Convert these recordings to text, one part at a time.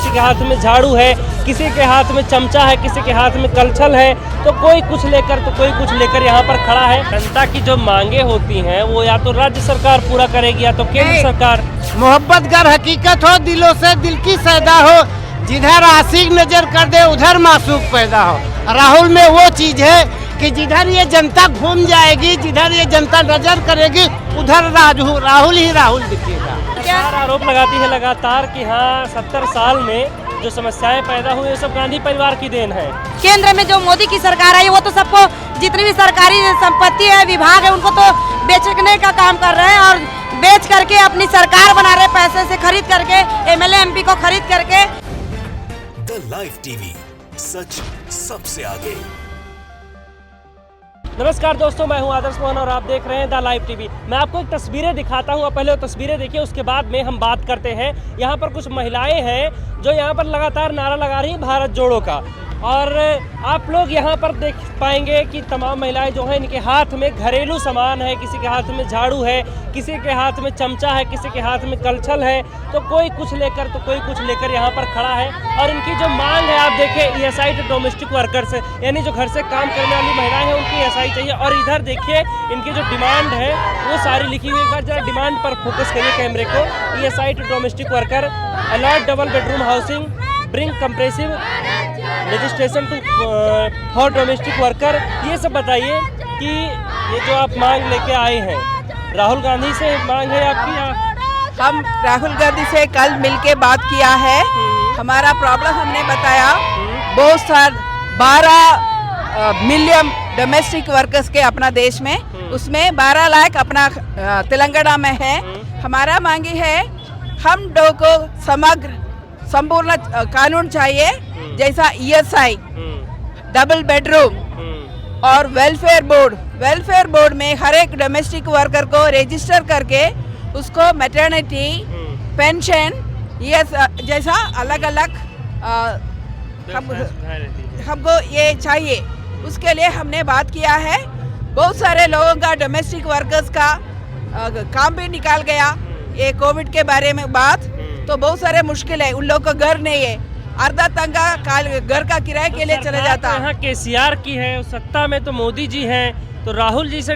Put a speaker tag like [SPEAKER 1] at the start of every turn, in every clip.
[SPEAKER 1] किसी के हाथ में झाड़ू है, किसी के हाथ में चमचा है, किसी के हाथ में कलछल है, तो कोई कुछ लेकर तो कोई कुछ लेकर यहाँ पर खड़ा है। जनता की जो मांगे होती हैं वो या तो राज्य सरकार पूरा करेगी या तो केंद्र सरकार।
[SPEAKER 2] मोहब्बत गर हकीकत हो, दिलों से दिल की सैदा हो, जिधर आशिक नजर कर दे उधर मासूक पैदा हो। राहुल में वो चीज है कि जिधर ये जनता घूम जाएगी, जिधर ये जनता नजर करेगी उधर राहुल ही राहुल दिखेगा।
[SPEAKER 1] सरकार आरोप लगाती है लगातार कि हाँ 70 साल में जो समस्याएं पैदा हुई सब गांधी परिवार की देन है।
[SPEAKER 3] केंद्र में जो मोदी की सरकार आई वो तो सबको जितनी भी सरकारी संपत्ति है, विभाग है, उनको तो बेचने का काम कर रहे हैं और बेच करके अपनी सरकार बना रहे, पैसे से खरीद करके, एमएलए एमपी को खरीद करके।
[SPEAKER 4] द लाइव टीवी, सच सबसे आगे।
[SPEAKER 1] नमस्कार दोस्तों, मैं हूं आदर्श मोहन और आप देख रहे हैं द लाइव टीवी। मैं आपको एक तस्वीरें दिखाता हूं, आप पहले वो तस्वीरें देखिए, उसके बाद में हम बात करते हैं। यहाँ पर कुछ महिलाएं हैं जो यहाँ पर लगातार नारा लगा रही हैं भारत जोड़ो का, और आप लोग यहाँ पर देख पाएंगे कि तमाम महिलाएं जो हैं इनके हाथ में घरेलू सामान है, किसी के हाथ में झाड़ू है, किसी के हाथ में चमचा है, किसी के हाथ में कलछल है, तो कोई कुछ लेकर तो कोई कुछ लेकर यहाँ पर खड़ा है। और इनकी जो मांग है आप देखें, ESI टू डोमेस्टिक वर्कर्स, यानी जो घर से काम करने वाली महिलाएं हैं उनकी ESI चाहिए। और इधर देखिए इनकी जो डिमांड है वो सारी लिखी हुई है। एक बार जरा डिमांड पर फोकस करिए कैमरे को। ESI to domestic worker, allot double bedroom housing, bring comprehensive registration to for domestic worker. ये सब बताइए कि ये जो आप मांग लेके आए हैं, राहुल गांधी से मांग है आपकी?
[SPEAKER 5] हम राहुल गांधी से कल मिलके बात किया है, हमारा प्रॉब्लम हमने बताया। बहुत सारे 12 मिलियन डोमेस्टिक वर्कर्स के अपना देश में, उसमें 12 लाख अपना तेलंगाना में है। हमारा मांगी है हम दो को समग्र संपूर्ण कानून चाहिए, जैसा ESI, डबल बेडरूम और वेलफेयर बोर्ड। वेलफेयर बोर्ड में हर एक डोमेस्टिक वर्कर को रजिस्टर करके उसको मैटरनिटी, पेंशन, ये जैसा अलग अलग हमको ये चाहिए। उसके लिए हमने बात किया है। बहुत सारे लोगों का डोमेस्टिक वर्कर्स का काम भी निकाल गया ये कोविड के बारे में बात, तो बहुत सारे मुश्किल है। उन लोगों को घर नहीं है, अर्धा तंगा घर का किराए के लिए चले जाता है।
[SPEAKER 1] यहाँ KCR की है, सत्ता में तो मोदी जी हैं, तो राहुल जी से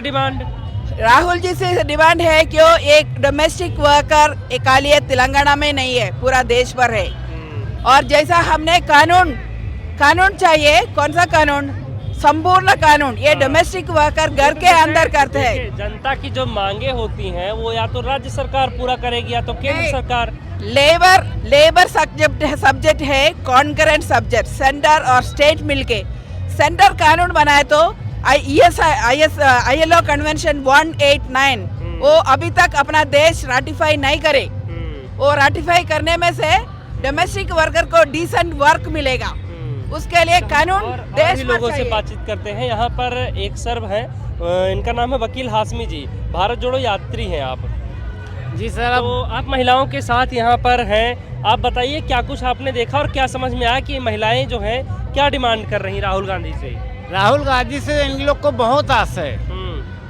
[SPEAKER 1] डिमांड है क्यों एक डोमेस्टिक वर्कर एकालिए तेलंगाना में नहीं है, पूरा देश भर है। और जैसा हमने कानून चाहिए, कौन सा कानून? संपूर्ण कानून। ये डोमेस्टिक वर्कर घर के अंदर करते हैं। जनता की जो मांगे होती हैं वो या तो राज्य सरकार पूरा करेगी या तो केंद्र सरकार।
[SPEAKER 5] लेबर सब्जेक्ट है, कॉन्करेंट सब्जेक्ट, सेंटर और स्टेट मिलके सेंटर कानून बनाए तो ILO कन्वेंशन 189 वो अभी तक अपना देश राटिफाई नहीं करे। वो राटिफाई करने में से डोमेस्टिक वर्कर को डिसेंट वर्क मिलेगा, उसके लिए कानून देश में
[SPEAKER 1] लोगों से बातचीत करते हैं। यहाँ पर एक सर्व है, इनका नाम है वकील हाशमी जी, भारत जोड़ो यात्री हैं आप।
[SPEAKER 2] जी सर।
[SPEAKER 1] तो आप महिलाओं के साथ यहाँ पर हैं, आप बताइए क्या कुछ आपने देखा और क्या समझ में आया कि महिलाएं जो हैं क्या डिमांड कर रही राहुल गांधी से?
[SPEAKER 2] राहुल गांधी से इन लोग को बहुत आस है,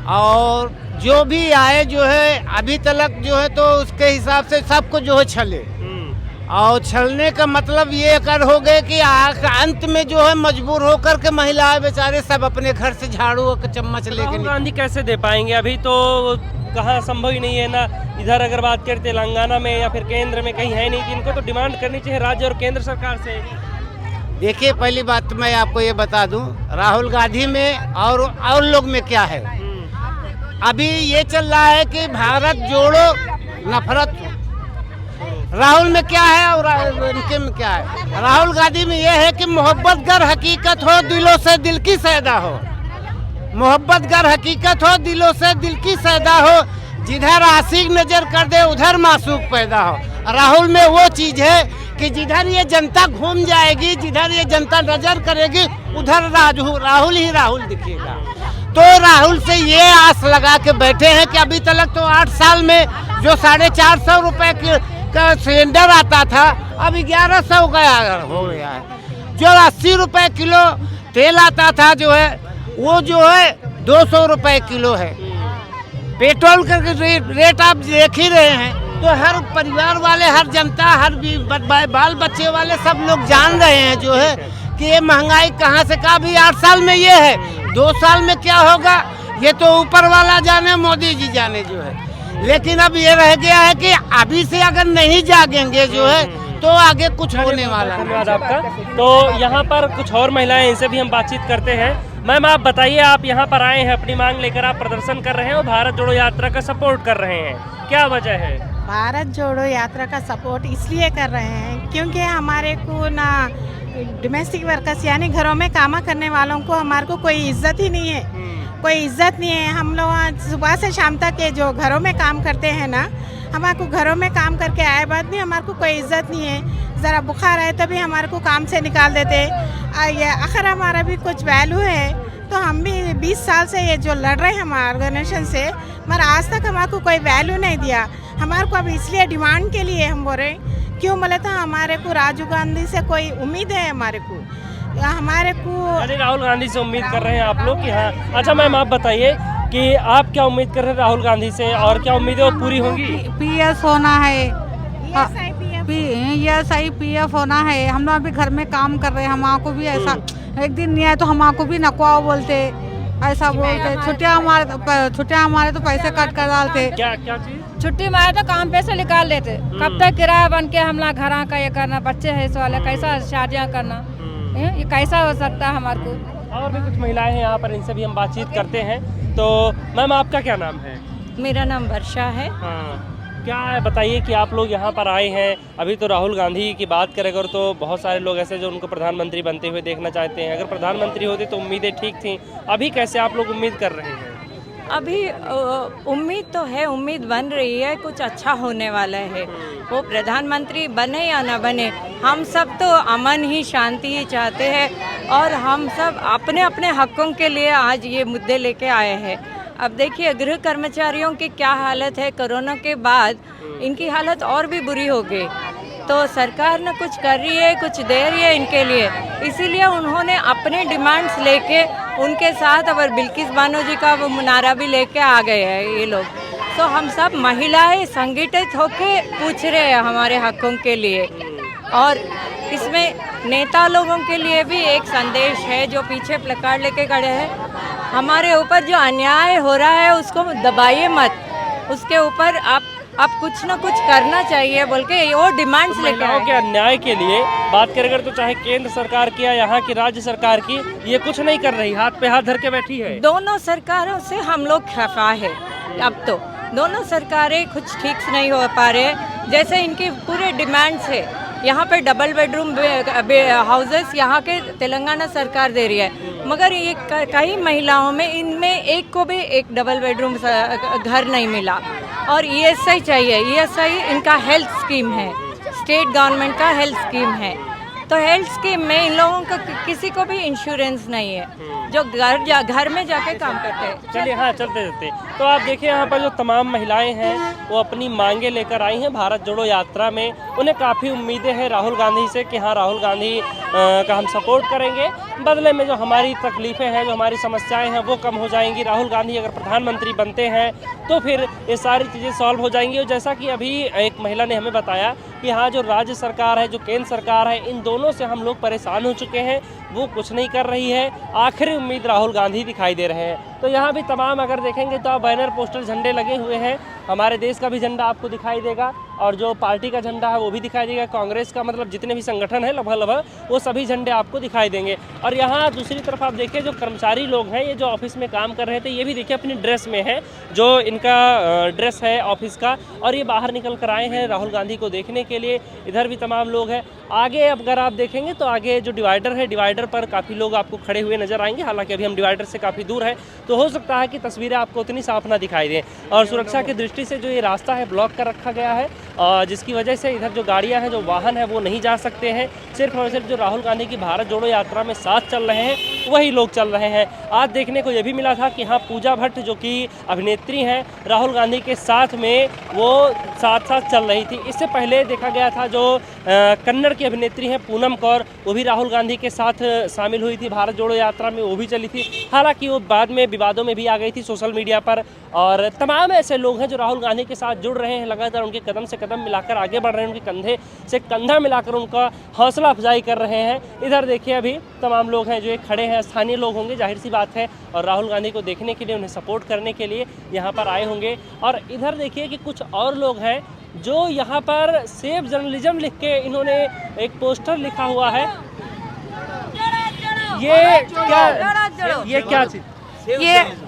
[SPEAKER 2] और जो भी आए जो है अभी तक जो है तो उसके हिसाब से सबको जो है छले, और छलने का मतलब ये कर हो गए कि अंत में जो है मजबूर होकर के महिलाएं बेचारे सब अपने घर से झाड़ू और चम्मच लेके।
[SPEAKER 1] राहुल गांधी कैसे दे पाएंगे? अभी तो कहाँ संभव ही नहीं है ना। इधर अगर बात करें तेलंगाना में या फिर केंद्र में कहीं है नहीं कि इनको तो डिमांड करनी चाहिए राज्य और केंद्र सरकार से।
[SPEAKER 2] देखिए, पहली बात तो मैं आपको ये बता दूं, राहुल गांधी में और लोग में क्या है। अभी ये चल रहा है कि भारत जोड़ो नफरत। राहुल में क्या है और इनके में क्या है? राहुल गांधी में ये है कि मोहब्बत गर हकीकत हो, दिलों से दिल की सैदा हो। मोहब्बत गर हकीकत हो, दिलों से दिल की सैदा हो, जिधर आशिक नजर कर दे उधर मासूक पैदा हो। राहुल में वो चीज है कि जिधर ये जनता घूम जाएगी, जिधर ये जनता नजर करेगी उधर राहुल ही राहुल दिखेगा। तो राहुल से ये आस लगा के बैठे हैं कि अभी तक तो 8 साल में जो 450 रुपए का सिलेंडर आता था अब 1100 का हो गया है। जो 80 रुपए किलो तेल आता था जो है वो जो है 200 रुपए किलो है। पेट्रोल का रेट आप देख ही रहे हैं, तो हर परिवार वाले, हर जनता, हर बाल बच्चे वाले सब लोग जान रहे हैं जो है कि ये महंगाई कहाँ से कहाँ। भी 8 साल में ये है, 2 साल में क्या होगा ये तो ऊपर वाला जाने, मोदी जी जाने जो है। लेकिन अब ये रह गया है कि अभी से अगर नहीं जागेंगे जो है तो आगे कुछ होने वाला है।
[SPEAKER 1] धन्यवाद आपका। तो यहाँ पर कुछ और महिलाएं, इनसे भी हम बातचीत करते हैं। मैम आप बताइए, आप यहाँ पर आए हैं, अपनी मांग लेकर आप प्रदर्शन कर रहे हैं और भारत जोड़ो यात्रा का सपोर्ट कर रहे हैं, क्या वजह है?
[SPEAKER 6] भारत जोड़ो यात्रा का सपोर्ट इसलिए कर रहे हैं क्योंकि हमारे को ना डोमेस्टिक वर्कर्स यानी घरों में काम करने वालों को हमारे को कोई इज्जत ही नहीं है, कोई इज्जत नहीं है। हम लोग सुबह से शाम तक के जो घरों में काम करते हैं ना, हमारे को घरों में काम करके आए बाद भी हमारे को कोई इज्जत नहीं है। ज़रा बुखार आए तभी हमारे को काम से निकाल देते। ये आखिर हमारा भी कुछ वैल्यू है तो हम भी 20 साल से ये जो लड़ रहे हैं हमारे ऑर्गेनाइजेशन से, मगर आज तक हमारे को कोई वैल्यू नहीं दिया। हमारे को अब इसलिए डिमांड के लिए हम बोल रहे हैं, क्यों बोले तो हमारे को राजीव गांधी से कोई उम्मीद है, हमारे को
[SPEAKER 1] राहुल गांधी से उम्मीद कर रहे हैं आप लोग कि हाँ। अच्छा मैम आप बताइए कि आप क्या उम्मीद कर रहे हैं राहुल गांधी से और क्या उम्मीदें वो पूरी होंगी?
[SPEAKER 7] पीएस होना है, ESI PF होना है। हम लोग अभी घर में काम कर रहे हैं, हमारे को भी ऐसा एक दिन नहीं आए तो हमारे को भी नकवाओ बोलते, ऐसा बोलते। छुट्टियाँ हमारे तो पैसे कट कर डालते।
[SPEAKER 1] क्या क्या चीज?
[SPEAKER 8] छुट्टी में आए तो काम पैसे निकाल लेते। कब तक किराया बन के हम लोग घर का ये करना, बच्चे है इस वाले, कैसा शादियाँ करना, ये कैसा हो सकता है हमारे को।
[SPEAKER 1] और भी कुछ महिलाएं हैं यहाँ पर, इनसे भी हम बातचीत करते हैं। तो मैम आपका क्या नाम है?
[SPEAKER 9] मेरा नाम वर्षा है।
[SPEAKER 1] हाँ, क्या है बताइए कि आप लोग यहाँ पर आए हैं। अभी तो राहुल गांधी की बात करें अगर तो बहुत सारे लोग ऐसे जो उनको प्रधानमंत्री बनते हुए देखना चाहते हैं। अगर प्रधानमंत्री होते तो उम्मीदें ठीक थी, अभी कैसे आप लोग उम्मीद कर रहे हैं?
[SPEAKER 9] अभी उम्मीद तो है, उम्मीद बन रही है, कुछ अच्छा होने वाला है। वो प्रधानमंत्री बने या ना बने, हम सब तो अमन ही, शांति ही चाहते हैं और हम सब अपने अपने हकों के लिए आज ये मुद्दे लेके आए हैं। अब देखिए गृह कर्मचारियों की क्या हालत है, कोरोना के बाद इनकी हालत और भी बुरी हो गई। तो सरकार ने कुछ कर रही है, कुछ दे रही है इनके लिए, इसीलिए उन्होंने अपने डिमांड्स लेके उनके साथ और बिल्किस बानो जी का वो नारा भी लेके आ गए हैं ये लोग। तो हम सब महिलाएं संगठित होके पूछ रहे हैं हमारे हकों के लिए। और इसमें नेता लोगों के लिए भी एक संदेश है जो पीछे प्लकार्ड लेके खड़े हैं, हमारे ऊपर जो अन्याय हो रहा है उसको दबाइए मत, उसके ऊपर आप कुछ ना कुछ करना चाहिए बोल के वो डिमांड्स लेके आए।
[SPEAKER 1] के अन्याय के लिए बात करें अगर तो चाहे केंद्र सरकार की या यहाँ की राज्य सरकार की, ये कुछ नहीं कर रही, हाथ पे हाथ धर के बैठी है।
[SPEAKER 9] दोनों सरकारों से हम लोग खफा है। अब तो दोनों सरकारें कुछ ठीक से नहीं हो पा रहे। जैसे इनके पूरे डिमांड्स है, यहाँ पे डबल बेडरूम हाउसेस यहाँ के तेलंगाना सरकार दे रही है, मगर ये कई महिलाओं में इनमें एक को भी एक डबल बेडरूम घर नहीं मिला। और ESI चाहिए, ESI इनका हेल्थ स्कीम है, स्टेट गवर्नमेंट का हेल्थ स्कीम है। तो हेल्थ स्कीम में इन लोगों का किसी को भी इंश्योरेंस नहीं है जो घर में जाके काम करते हैं।
[SPEAKER 1] चलिए हाँ चलते चलते तो आप देखिए यहाँ पर जो तमाम महिलाएं हैं वो अपनी मांगे लेकर आई हैं भारत जोड़ो यात्रा में। उन्हें काफ़ी उम्मीदें हैं राहुल गांधी से कि हाँ राहुल गांधी का हम सपोर्ट करेंगे, बदले में जो हमारी तकलीफ़ें हैं, जो हमारी समस्याएं हैं वो कम हो जाएंगी। राहुल गांधी अगर प्रधानमंत्री बनते हैं तो फिर ये सारी चीज़ें सॉल्व हो जाएंगी। और जैसा कि अभी एक महिला ने हमें बताया कि हाँ जो राज्य सरकार है, जो केंद्र सरकार है, इन दोनों से हम लोग परेशान हो चुके हैं, वो कुछ नहीं कर रही है। आखिरी उम्मीद राहुल गांधी दिखाई दे रहे हैं। तो यहाँ भी तमाम अगर देखेंगे तो बैनर पोस्टर झंडे लगे हुए हैं। हमारे देश का भी झंडा आपको दिखाई देगा और जो पार्टी का झंडा है वो भी दिखाई देगा। कांग्रेस का मतलब जितने भी संगठन है लगभग वो सभी झंडे आपको दिखाई देंगे। और यहाँ दूसरी तरफ आप देखिए जो कर्मचारी लोग हैं, ये जो ऑफिस में काम कर रहे थे, ये भी देखिए अपनी ड्रेस में है, जो इनका ड्रेस है ऑफिस का, और ये बाहर निकल कर आए हैं राहुल गांधी को देखने के लिए। इधर भी तमाम लोग हैं। आगे अगर आप देखेंगे तो आगे जो डिवाइडर है, डिवाइडर पर काफ़ी लोग आपको खड़े हुए नजर आएंगे। हालांकि अभी हम डिवाइडर से काफ़ी दूर है तो हो सकता है कि तस्वीरें आपको उतनी साफ ना दिखाई दें। और सुरक्षा की दृष्टि से जो ये रास्ता है ब्लॉक कर रखा गया है जिसकी वजह से इधर जो गाड़ियां हैं, जो वाहन है, वो नहीं जा सकते हैं। सिर्फ और सिर्फ जो राहुल गांधी की भारत जोड़ो यात्रा में साथ चल रहे हैं वही लोग चल रहे हैं। आज देखने को ये भी मिला था कि हाँ, पूजा भट्ट जो कि अभिनेत्री हैं, राहुल गांधी के साथ में वो साथ साथ चल रही थी। इससे पहले देखा गया था जो कन्नड़ की अभिनेत्री हैं पूनम कौर, वो भी राहुल गांधी के साथ शामिल हुई थी भारत जोड़ो यात्रा में, वो भी चली थी। हालांकि वो बाद में विवादों में भी आ गई थी सोशल मीडिया पर। और तमाम ऐसे लोग हैं जो राहुल गांधी के साथ जुड़ रहे हैं, लगातार उनके कदम से कदम मिलाकर आगे बढ़ रहे हैं, उनके कंधे से कंधा मिलाकर उनका हौसला अफजाई कर रहे हैं। इधर देखिए अभी तमाम लोग हैं जो एक खड़े हैं, स्थानीय लोग होंगे जाहिर सी बात है, और राहुल गांधी को देखने के लिए, उन्हें सपोर्ट करने के लिए यहाँ पर आए होंगे। और इधर देखिए कि कुछ और लोग हैं जो यहाँ पर सेव जर्नलिज्म लिख के इन्होंने एक पोस्टर लिखा हुआ है। ये क्या चीज़?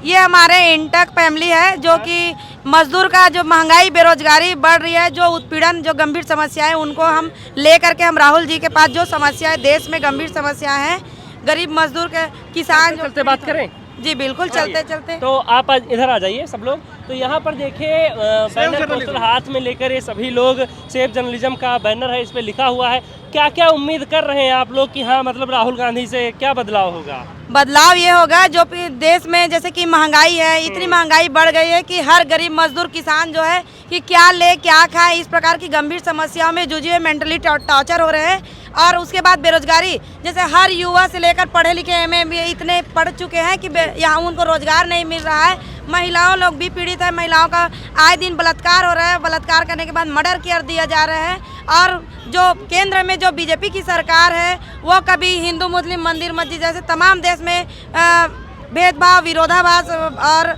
[SPEAKER 3] ये हमारे इंटक फैमिली है जो कि मजदूर का जो महंगाई बेरोजगारी बढ़ रही है, जो उत्पीड़न, जो गंभीर समस्याएं, उनको हम ले करके हम राहुल जी के पास, जो समस्याएं देश में गंभीर समस्याएं हैं, गरीब मजदूर के किसान
[SPEAKER 1] चलते बात करें।
[SPEAKER 3] जी बिल्कुल, चलते चलते।
[SPEAKER 1] तो आप इधर आ जाइए सब लोग। तो यहाँ पर देखिए बैनर पोस्टर हाथ में लेकर ये सभी लोग, सेव जर्नलिज्म का बैनर है, इस पे लिखा हुआ है। क्या क्या उम्मीद कर रहे हैं आप लोग कि हाँ, मतलब राहुल गांधी से क्या बदलाव होगा?
[SPEAKER 3] बदलाव ये होगा जो देश में जैसे कि महंगाई है, इतनी महंगाई बढ़ गई है कि हर गरीब मजदूर किसान जो है कि क्या ले क्या खाए, इस प्रकार की गंभीर समस्याओं में जूझे, मेंटली टॉर्चर हो रहे हैं। और उसके बाद बेरोजगारी, जैसे हर युवा से लेकर पढ़े लिखे में भी इतने पढ़ चुके हैं कि यहाँ उनको रोजगार नहीं मिल रहा है। महिलाओं लोग भी पीड़ित है, महिलाओं का आए दिन बलात्कार हो रहा है, बलात्कार करने के बाद मर्डर कर दिया जा रहा है। और जो केंद्र में जो बीजेपी की सरकार है वो कभी हिंदू मुस्लिम मंदिर मस्जिद जैसे तमाम देश में भेदभाव, विरोधाभास और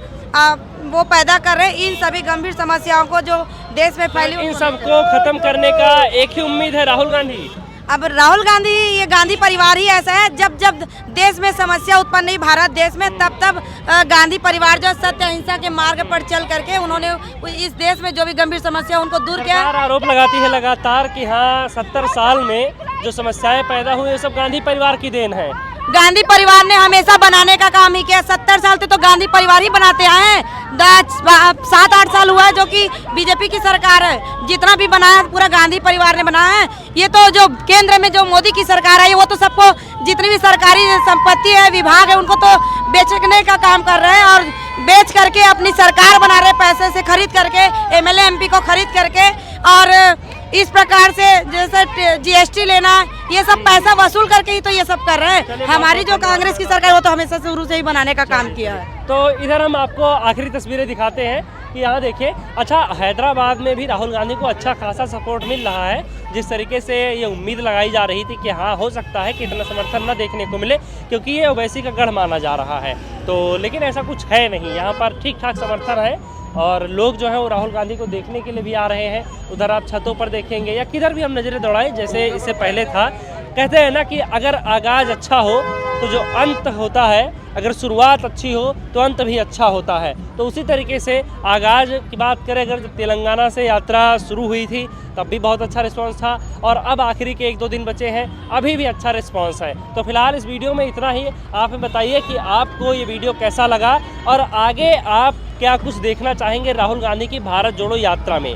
[SPEAKER 3] वो पैदा कर रहे हैं। इन सभी गंभीर समस्याओं को जो देश में फैली,
[SPEAKER 1] इन सबको खत्म करने का एक ही उम्मीद है, राहुल गांधी।
[SPEAKER 3] अब राहुल गांधी, ये गांधी परिवार ही ऐसा है, जब जब देश में समस्या उत्पन्न हुई भारत देश में, तब तब गांधी परिवार जो सत्य अहिंसा के मार्ग पर चल करके उन्होंने इस देश में जो भी गंभीर समस्या उनको दूर किया।
[SPEAKER 1] आरोप लगाती है लगातार कि हाँ, 70 साल में जो समस्याएं पैदा हुई वो सब गांधी परिवार की देन है।
[SPEAKER 3] गांधी परिवार ने हमेशा बनाने का काम ही किया। 70 साल से तो गांधी परिवार ही बनाते आए हैं। 7-8 साल हुआ है जो कि बीजेपी की सरकार है, जितना भी बनाया पूरा गांधी परिवार ने बनाया है। ये तो जो केंद्र में जो मोदी की सरकार आई है वो तो सबको, जितनी भी सरकारी संपत्ति है, विभाग है, उनको तो बेचने का काम कर रहे हैं और बेच करके अपनी सरकार बना रहे, पैसे से खरीद करके, एमएलए एमपी को खरीद करके। और इस प्रकार से जैसे जीएसटी लेना, ये सब पैसा वसूल करके ही तो ये सब कर रहे हैं। हमारी जो कांग्रेस की सरकार वो तो हमेशा शुरू से ही बनाने का काम किया है।
[SPEAKER 1] तो इधर हम आपको आखिरी तस्वीरें दिखाते हैं कि यहाँ देखिए, अच्छा हैदराबाद में भी राहुल गांधी को अच्छा खासा सपोर्ट मिल रहा है। जिस तरीके से ये उम्मीद लगाई जा रही थी कि हाँ, हो सकता है कि इतना समर्थन न देखने को मिले क्योंकि ये ओवैसी का गढ़ माना जा रहा है, तो लेकिन ऐसा कुछ है नहीं। यहाँ पर ठीक ठाक समर्थन है और लोग जो है वो राहुल गांधी को देखने के लिए भी आ रहे हैं। उधर आप छतों पर देखेंगे या किधर भी हम नज़रें दौड़ाएं, जैसे इससे पहले था, कहते हैं ना कि अगर आगाज़ अच्छा हो तो जो अंत होता है, अगर शुरुआत अच्छी हो तो अंत भी अच्छा होता है। तो उसी तरीके से आगाज़ की बात करें, अगर जब तेलंगाना से यात्रा शुरू हुई थी तब भी बहुत अच्छा रिस्पांस था और अब आखिरी के 1-2 दिन बचे हैं, अभी भी अच्छा रिस्पांस है। तो फिलहाल इस वीडियो में इतना ही। आप हमें बताइए कि आपको ये वीडियो कैसा लगा और आगे आप क्या कुछ देखना चाहेंगे राहुल गांधी की भारत जोड़ो यात्रा में।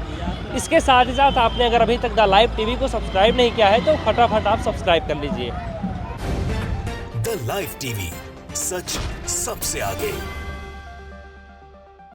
[SPEAKER 1] इसके साथ ही साथ आपने अगर अभी तक द लाइव टीवी को सब्सक्राइब नहीं किया है तो फटाफट आप सब्सक्राइब कर लीजिए।
[SPEAKER 4] द लाइव टीवी, सच सबसे आगे।